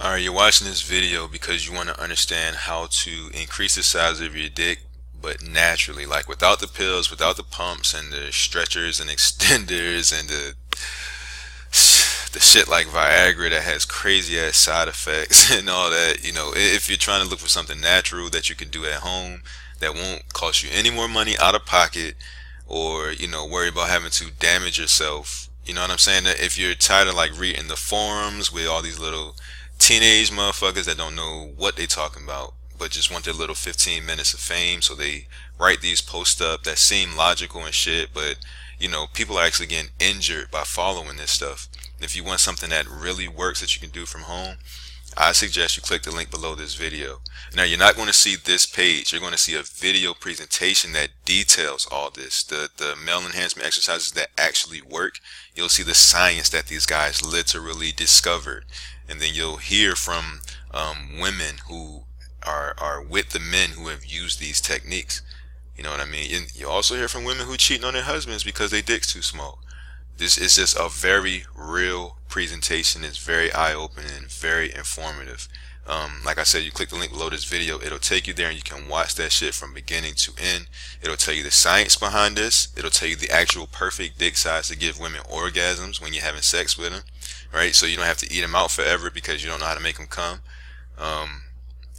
Alright, you're watching this video because you want to understand how to increase the size of your dick, but naturally, like without the pills, without the pumps and the stretchers and extenders and the shit like Viagra that has crazy ass side effects and all that. If you're trying to look for something natural that you can do at home that won't cost you any more money out of pocket, or worry about having to damage yourself. You know what I'm saying? That if you're tired of like reading the forums with all these little teenage motherfuckers that don't know what they talking about, but just want their little 15 minutes of fame, so they write these posts up that seem logical and shit, but people are actually getting injured by following this stuff. If you want something that really works that you can do from home, I suggest you click the link below this video. Now, you're not going to see this page. You're going to see a video presentation that details all this, the male enhancement exercises that actually work. You'll see the science that these guys literally discovered, and then you'll hear from women who are with the men who have used these techniques. You know what I mean? And you also hear from women who cheating on their husbands because their dick's too small. This is just a very real presentation. It's very eye-opening and very informative. Like I said, you click the link below this video, it'll take you there and you can watch that shit from beginning to end. It'll tell you the science behind this. It'll tell you the actual perfect dick size to give women orgasms when you're having sex with them, right? So you don't have to eat them out forever because you don't know how to make them come.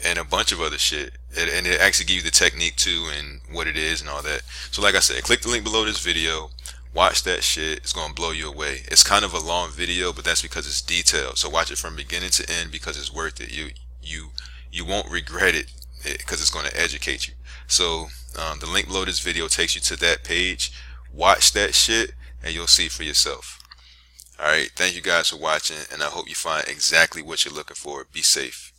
And a bunch of other shit. And it actually gives you the technique too and what it is and all that. So like I said, click the link below this video. Watch that shit. It's gonna blow you away. It's kind of a long video, but that's because it's detailed. So watch it from beginning to end because it's worth it. You won't regret it because it's gonna educate you. So the link below this video takes you to that page. Watch that shit and you'll see for yourself. Alright, thank you guys for watching, and I hope you find exactly what you're looking for. Be safe.